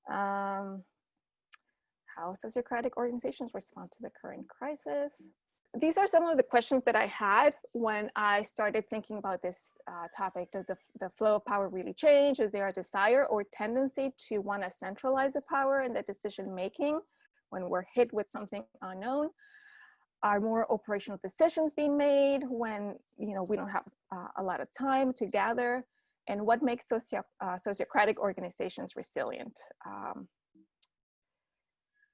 Um, how sociocratic organizations respond to the current crisis. These are some of the questions that I had when I started thinking about this topic. Does the flow of power really change? Is there a desire or tendency to want to centralize the power in the decision making when we're hit with something unknown? Are more operational decisions being made when we don't have a lot of time to gather? And what makes sociocratic organizations resilient?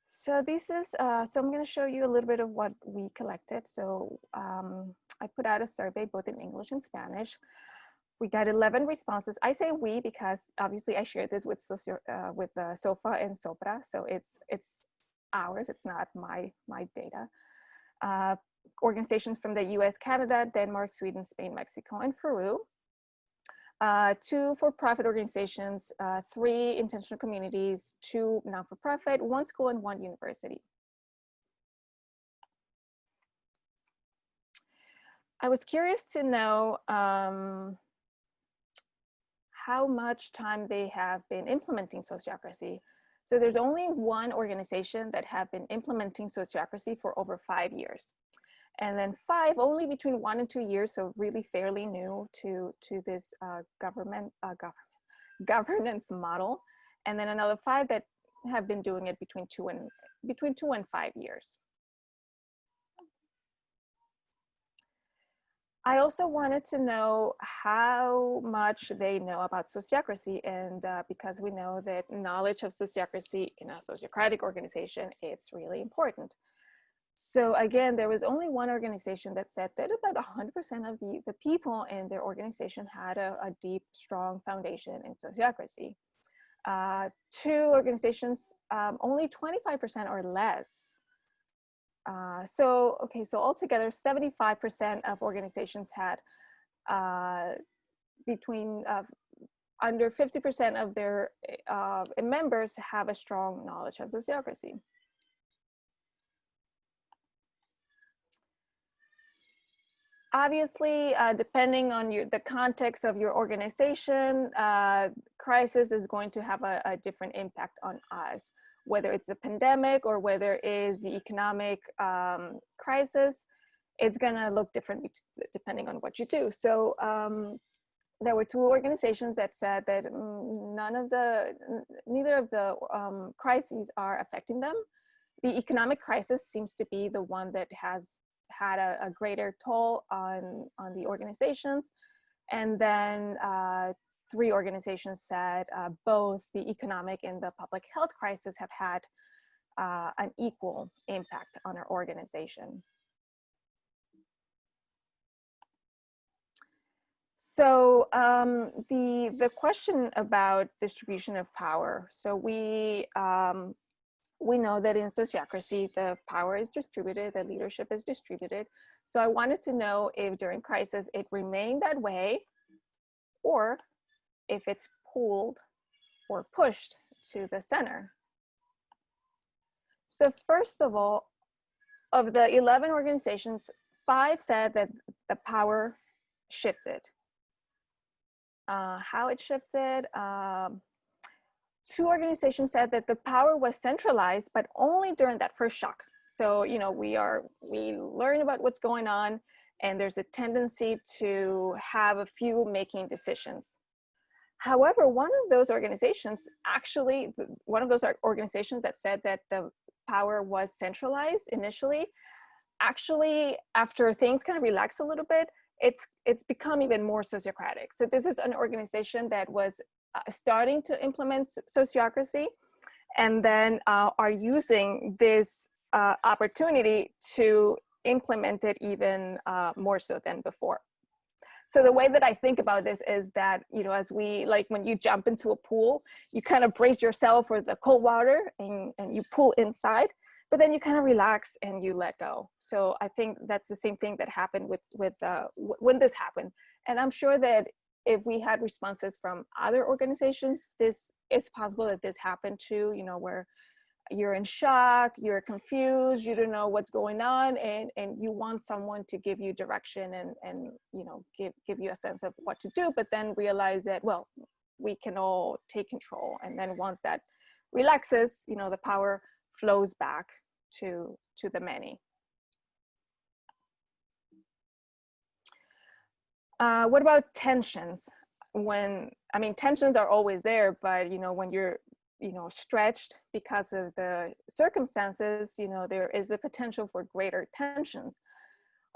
So this is, so I'm going to show you a little bit of what we collected. So I put out a survey both in English and Spanish. We got 11 responses. I say we because obviously I shared this with SOFA and SOPRA, so it's ours. It's not my data. Organizations from the US, Canada, Denmark, Sweden, Spain, Mexico, and Peru. 2 for-profit organizations, 3 intentional communities, 2 non-for-profit, 1 school, and 1 university. I was curious to know how much time they have been implementing Sociocracy. So there's only 1 organization that have been implementing Sociocracy for over 5 years. And then 5 only between 1 and 2 years, so really fairly new to this governance model. And then another 5 that have been doing it between 2 and 5 years. I also wanted to know how much they know about sociocracy, and because we know that knowledge of sociocracy in a sociocratic organization, it's really important. So again, there was only 1 organization that said that about 100% of the people in their organization had a deep, strong foundation in sociocracy. 2 organizations, only 25% or less. So altogether 75% of organizations had under 50% of their members have a strong knowledge of sociocracy. Obviously, depending on the context of your organization, crisis is going to have a different impact on us. Whether it's a pandemic or whether it is the economic crisis, it's gonna look different depending on what you do. So there were 2 organizations that said that neither of the crises are affecting them. The economic crisis seems to be the one that has had a greater toll on the organizations. And then 3 organizations said both the economic and the public health crisis have had an equal impact on our organization. So the question about distribution of power. So we know that in sociocracy, the power is distributed, the leadership is distributed. So I wanted to know if during crisis it remained that way, or if it's pulled or pushed to the center. So first of all, of the 11 organizations, 5 said that the power shifted. How it shifted? 2 organizations said that the power was centralized, but only during that first shock. So, we learn about what's going on, and there's a tendency to have a few making decisions. However, one of those organizations that said that the power was centralized initially, actually, after things kind of relax a little bit, it's become even more sociocratic. So this is an organization that was starting to implement sociocracy, and then are using this opportunity to implement it even more so than before. So the way that I think about this is that, as when you jump into a pool, you kind of brace yourself for the cold water and you pull inside, but then you kind of relax and you let go. So I think that's the same thing that happened when this happened. And I'm sure that if we had responses from other organizations, it's possible that this happened too, where you're in shock, you're confused, you don't know what's going on, and you want someone to give you direction and give you a sense of what to do, but then realize that, well, we can all take control. And then once that relaxes, you know, the power flows back to the many. What about tensions? I mean, tensions are always there, but, you know, when you're, you know, stretched because of the circumstances, you know, there is a potential for greater tensions.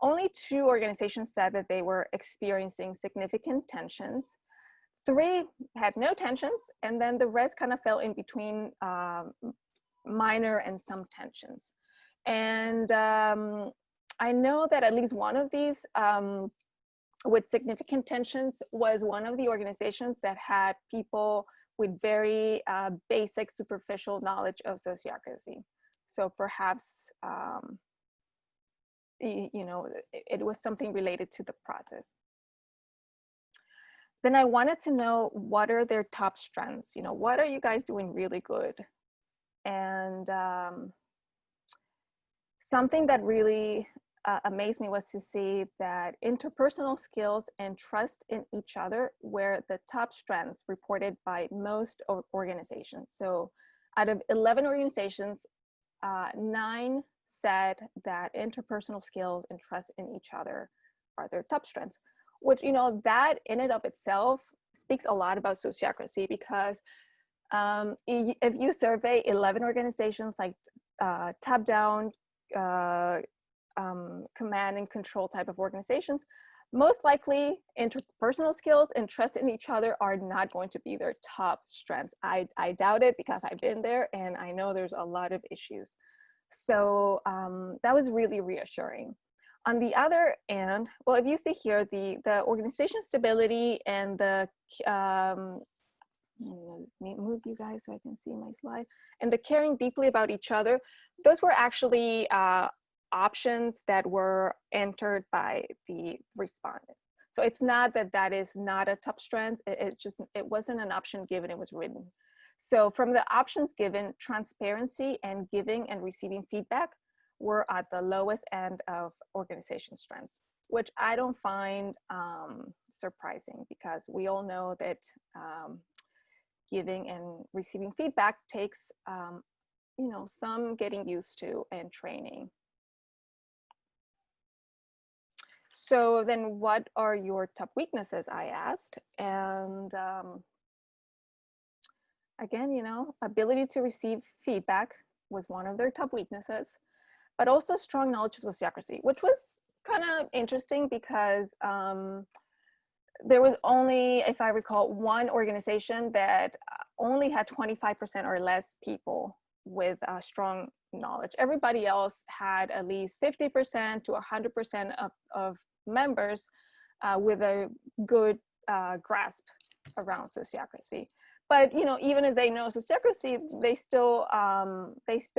Only 2 organizations said that they were experiencing significant tensions. 3 had no tensions, and then the rest kind of fell in between minor and some tensions. And I know that at least one of these with significant tensions was one of the organizations that had people with very basic, superficial knowledge of sociocracy. So perhaps, you know, it was something related to the process. Then I wanted to know, what are their top strengths? You know, what are you guys doing really good? And something that really amazed me was to see that interpersonal skills and trust in each other were the top strengths reported by most organizations. So out of 11 organizations, 9 said that interpersonal skills and trust in each other are their top strengths, which, you know, that in and of itself speaks a lot about sociocracy, because if you survey 11 organizations, like top-down, command and control type of organizations, most likely interpersonal skills and trust in each other are not going to be their top strengths. I doubt it, because I've been there and I know there's a lot of issues. So that was really reassuring. On the other end, well, if you see here, the organization stability and the, let me move you guys so I can see my slide, and the caring deeply about each other, those were actually options that were entered by the respondent. So it's not that that is not a top strength, it wasn't an option given, it was written. So from the options given, transparency and giving and receiving feedback were at the lowest end of organization strengths, which I don't find surprising, because we all know that giving and receiving feedback takes you know, some getting used to and training. So then what are your top weaknesses, I asked. And again, you know, ability to receive feedback was one of their top weaknesses, but also strong knowledge of sociocracy, which was kind of interesting, because there was only, if I recall, one organization that only had 25% or less people with strong knowledge. Everybody else had at least 50% to 100% of members with a good grasp around sociocracy. But, you know, even if they know sociocracy, they still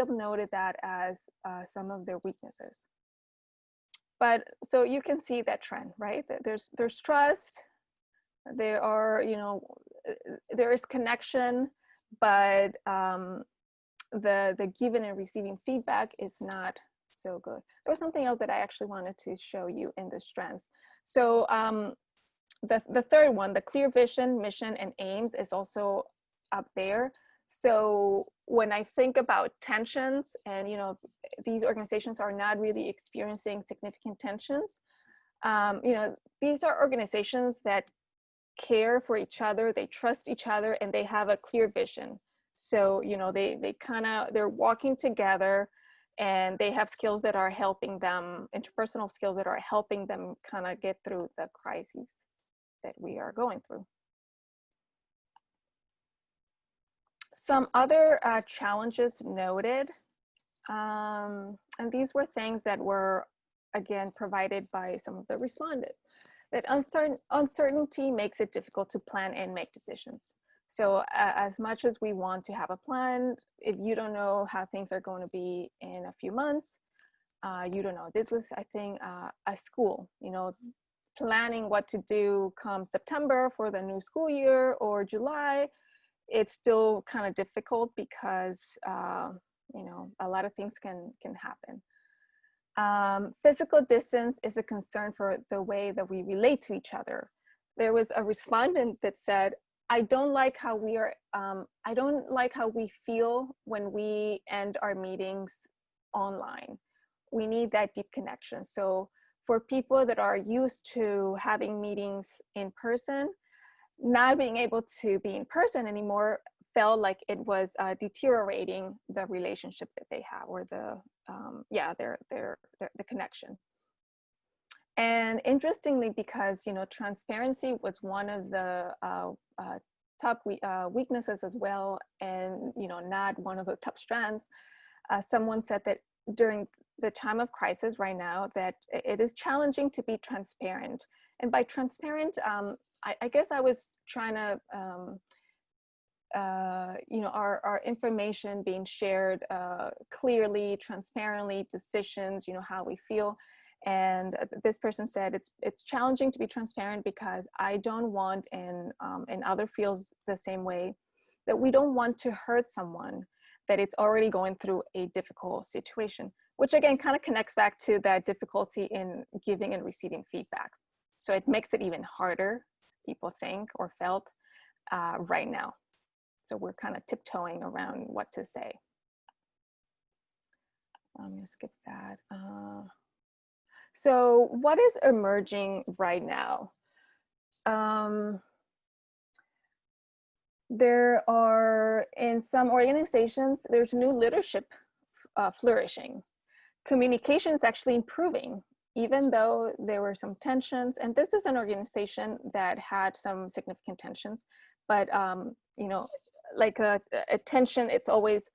noted that as some of their weaknesses. But so you can see that trend, right? There's trust, there are, you know, there is connection, but the giving and receiving feedback is not so good. There was something else that I actually wanted to show you in the strengths. So the third one, the clear vision, mission, and aims, is also up there. So when I think about tensions, and, you know, these organizations are not really experiencing significant tensions, you know, these are organizations that care for each other, they trust each other, and they have a clear vision. So, you know, they're walking together, and they have skills that are helping them, interpersonal skills that are helping them kind of get through the crises that we are going through. Some other challenges noted, and these were things that were, again, provided by some of the respondents, that uncertainty makes it difficult to plan and make decisions. So as much as we want to have a plan, if you don't know how things are going to be in a few months, you don't know. This was, I think, a school, you know, planning what to do come September for the new school year or July. It's still kind of difficult, because, you know, a lot of things can happen. Physical distance is a concern for the way that we relate to each other. There was a respondent that said, I don't like how we are, I don't like how we feel when we end our meetings online. We need that deep connection. So for people that are used to having meetings in person, not being able to be in person anymore felt like it was deteriorating the relationship that they have, or the the connection. And interestingly, because transparency was one of the top weaknesses as well, and not one of the top strengths, someone said that during the time of crisis right now, that it is challenging to be transparent. And by transparent, I guess I was trying to our information being shared clearly, transparently, decisions, how we feel. And this person said it's challenging to be transparent because I don't want, and other feels the same way, that we don't want to hurt someone that it's already going through a difficult situation, which again kind of connects back to that difficulty in giving and receiving feedback. So it makes it even harder, people think or felt right now. So we're kind of tiptoeing around what to say. I'm gonna skip that. So what is emerging right now? There are, in some organizations, there's new leadership flourishing. Communication is actually improving, even though there were some tensions. And this is an organization that had some significant tensions, but like a tension, it's always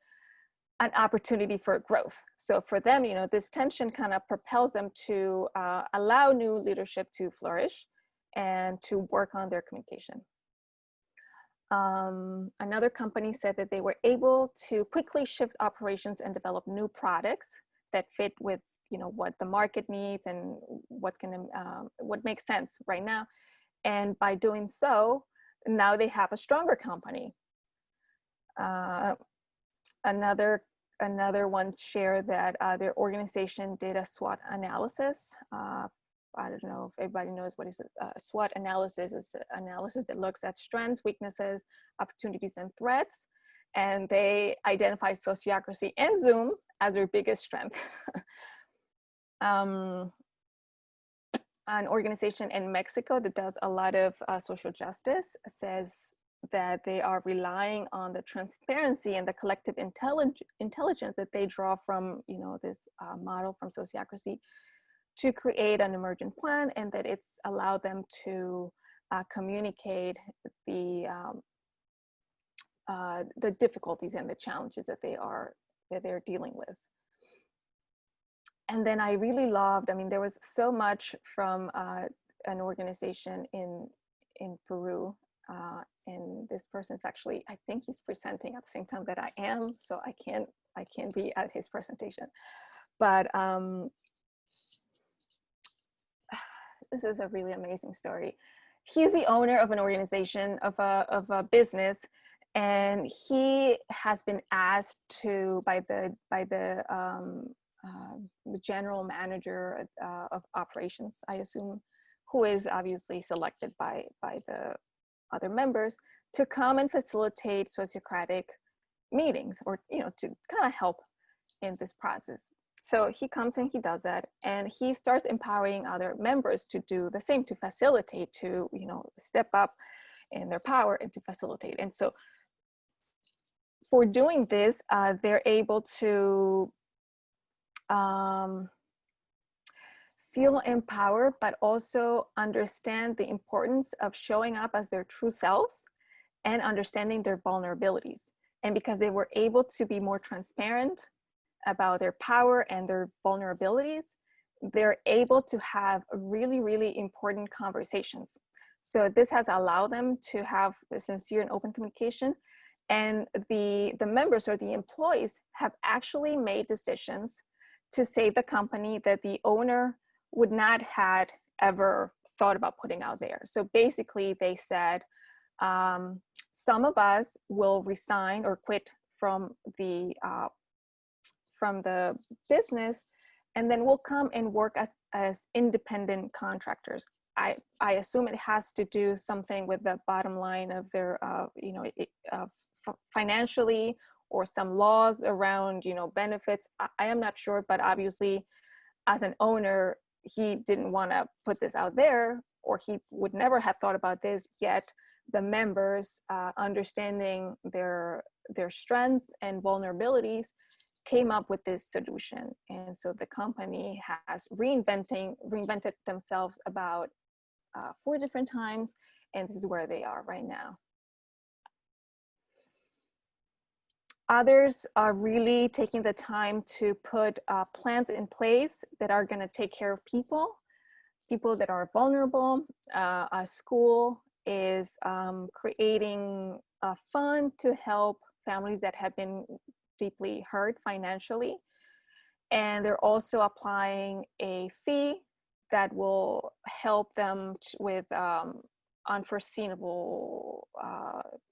an opportunity for growth. So for them, this tension kind of propels them to allow new leadership to flourish and to work on their communication. Another company said that they were able to quickly shift operations and develop new products that fit with what the market needs and what makes sense right now. And by doing so, now they have a stronger company. Another one shared that their organization did a SWOT analysis. I don't know if everybody knows what is a SWOT analysis. Is an analysis that looks at strengths, weaknesses, opportunities, and threats. And they identify Sociocracy and Zoom as their biggest strength. An organization in Mexico that does a lot of social justice says that they are relying on the transparency and the collective intelligence that they draw from this model from Sociocracy to create an emergent plan, and that it's allowed them to communicate the difficulties and the challenges that they're dealing with. And then I really loved, there was so much from an organization in Peru, and this person's actually, I think he's presenting at the same time that I am, so I can't be at his presentation. But this is a really amazing story. He's the owner of an organization, of a business, and he has been asked to by the general manager of operations, I assume, who is obviously selected by the other members, to come and facilitate Sociocratic meetings, or to kind of help in this process. So he comes and he does that, and he starts empowering other members to do the same, to facilitate, to step up in their power and to facilitate. And so for doing this, they're able to feel empowered, but also understand the importance of showing up as their true selves and understanding their vulnerabilities. And because they were able to be more transparent about their power and their vulnerabilities, they're able to have really, really important conversations. So this has allowed them to have a sincere and open communication. And the members, or the employees, have actually made decisions to save the company that the owner would not had ever thought about putting out there. So basically they said, some of us will resign or quit from the business, and then we'll come and work as independent contractors. I assume it has to do something with the bottom line of their, financially, or some laws around, benefits. I am not sure, but obviously as an owner, he didn't want to put this out there, or he would never have thought about this, yet the members, understanding their strengths and vulnerabilities, came up with this solution. And so the company has reinvented themselves about 4 different times, and this is where they are right now. Others are really taking the time to put plans in place that are going to take care of people that are vulnerable. A school is creating a fund to help families that have been deeply hurt financially. And they're also applying a fee that will help them with unforeseeable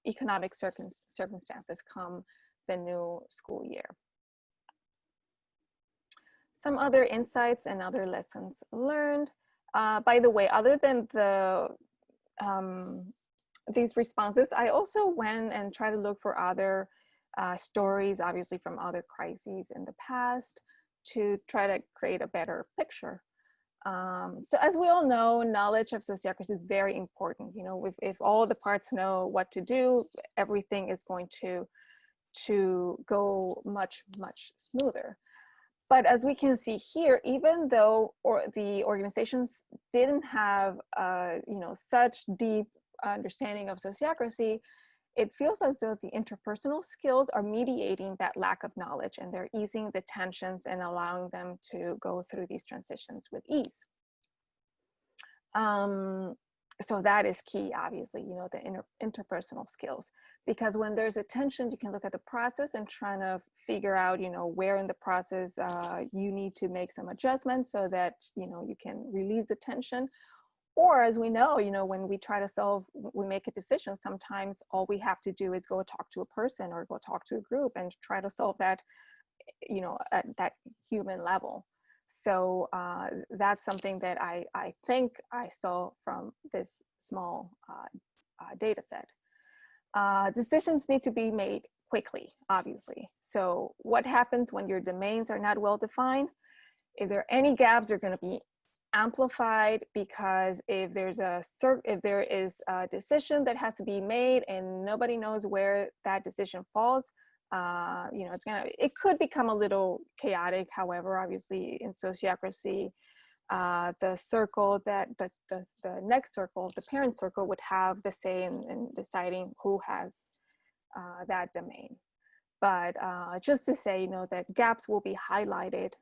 economic circumstances come the new school year. Some other insights and other lessons learned. By the way, other than these responses, I also went and tried to look for other stories, obviously from other crises in the past, to try to create a better picture. So as we all know, knowledge of sociocracy is very important. If all the parts know what to do, everything is going to go much, much smoother. But as we can see here, even though the organizations didn't have such deep understanding of sociocracy, it feels as though the interpersonal skills are mediating that lack of knowledge, and they're easing the tensions and allowing them to go through these transitions with ease. So that is key, obviously, the interpersonal skills, because when there's a tension, you can look at the process and try to figure out, where in the process you need to make some adjustments so that, you can release the tension. Or as we know, when we try to we make a decision, sometimes all we have to do is go talk to a person or go talk to a group and try to solve that, at that human level. So that's something that I think I saw from this small data set. Decisions need to be made quickly, obviously. So what happens when your domains are not well defined? If there are any gaps, they're going to be amplified, because if there is a decision that has to be made and nobody knows where that decision falls, it could become a little chaotic. However, obviously in sociocracy, the circle that the next circle, the parent circle, would have the say in deciding who has that domain. But just to say, that gaps will be highlighted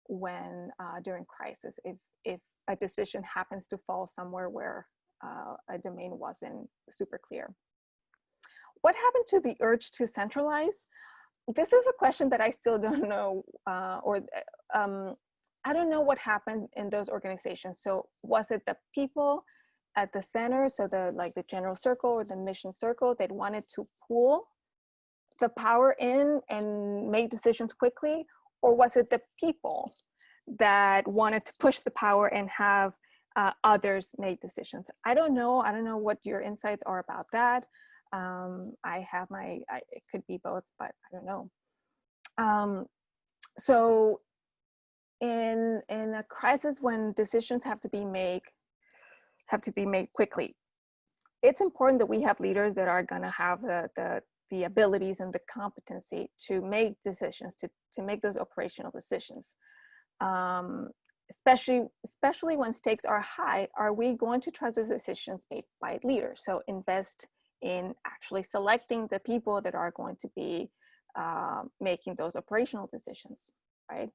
when during crisis, if a decision happens to fall somewhere where a domain wasn't super clear. What happened to the urge to centralize? This is a question that I still don't know, I don't know what happened in those organizations. So was it the people at the center, so the general circle or the mission circle, that wanted to pool the power in and make decisions quickly? Or was it the people that wanted to push the power and have others make decisions? I don't know what your insights are about that. It could be both, but I don't know. So in a crisis, when decisions have to be made quickly, it's important that we have leaders that are going to have the abilities and the competency to make decisions, to make those operational decisions. Especially when stakes are high, are we going to trust the decisions made by leaders? So invest in actually selecting the people that are going to be making those operational decisions, right?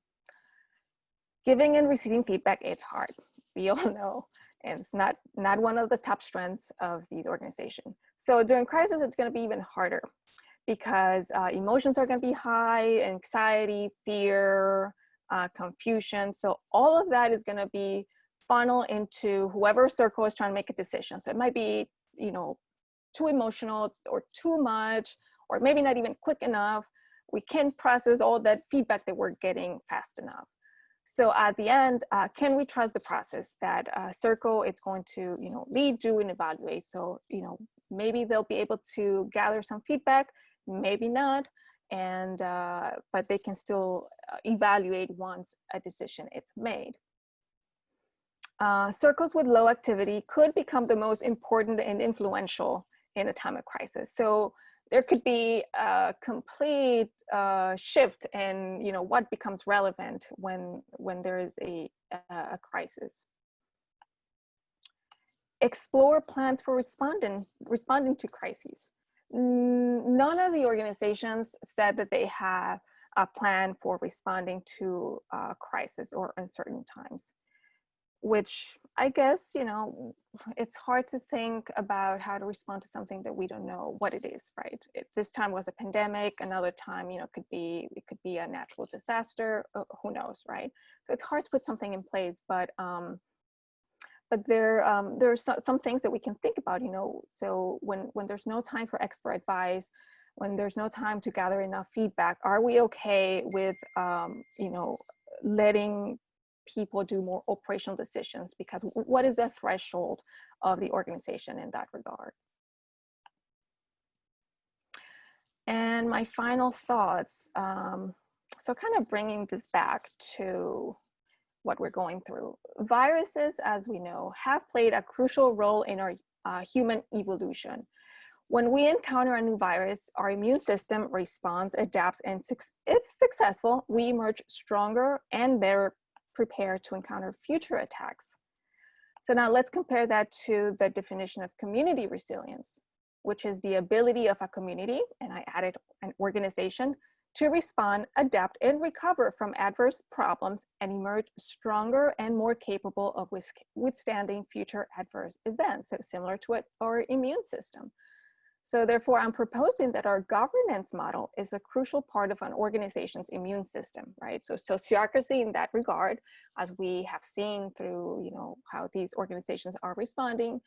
Giving and receiving feedback, it's hard. We all know, and it's not one of the top strengths of these organizations. So during crisis, it's going to be even harder, because emotions are going to be high, anxiety, fear, confusion. So all of that is going to be funneled into whoever circle is trying to make a decision. So it might be, too emotional or too much, or maybe not even quick enough. We can't process all that feedback that we're getting fast enough. So at the end, can we trust the process that Circle is going to, lead, do, and evaluate? So, maybe they'll be able to gather some feedback, maybe not, and but they can still evaluate once a decision is made. Circles with low activity could become the most important and influential in a time of crisis. So there could be a complete shift in what becomes relevant when there is a crisis. Explore plans for responding to crises. None of the organizations said that they have a plan for responding to crisis or uncertain times, which I guess, it's hard to think about how to respond to something that we don't know what it is, right? This time was a pandemic, another time, it could be a natural disaster, who knows, right? So it's hard to put something in place, but there are some things that we can think about, so when there's no time for expert advice, when there's no time to gather enough feedback, are we okay with, letting people do more operational decisions? Because what is the threshold of the organization in that regard? And my final thoughts, so kind of bringing this back to what we're going through. Viruses, as we know, have played a crucial role in our human evolution. When we encounter a new virus, our immune system responds, adapts, and if successful, we emerge stronger and better prepared to encounter future attacks. So now let's compare that to the definition of community resilience, which is the ability of a community, and I added an organization, to respond, adapt, and recover from adverse problems and emerge stronger and more capable of withstanding future adverse events, so similar to our immune system. So therefore, I'm proposing that our governance model is a crucial part of an organization's immune system, right? So sociocracy in that regard, as we have seen through, how these organizations are responding,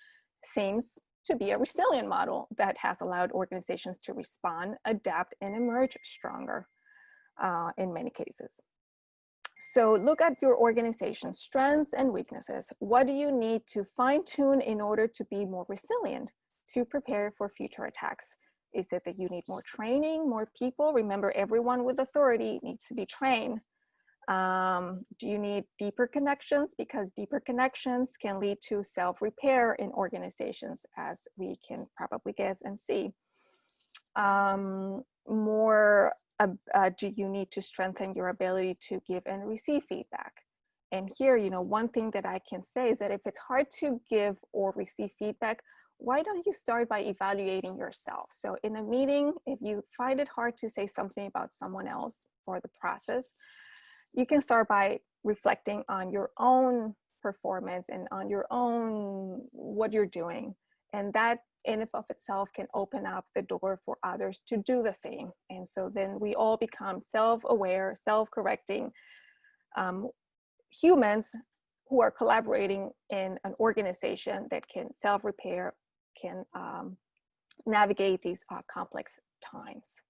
seems to be a resilient model that has allowed organizations to respond, adapt, and emerge stronger in many cases. So look at your organization's strengths and weaknesses. What do you need to fine-tune in order to be more resilient, to prepare for future attacks? Is it that you need more training, more people? Remember, everyone with authority needs to be trained. Do you need deeper connections? Because deeper connections can lead to self-repair in organizations, as we can probably guess and see. Do you need to strengthen your ability to give and receive feedback? And here, one thing that I can say is that if it's hard to give or receive feedback, why don't you start by evaluating yourself? So in a meeting, if you find it hard to say something about someone else or the process, you can start by reflecting on your own performance and on your own, what you're doing. And that in and of itself can open up the door for others to do the same. And so then we all become self-aware, self-correcting humans who are collaborating in an organization that can self-repair, can navigate these complex times.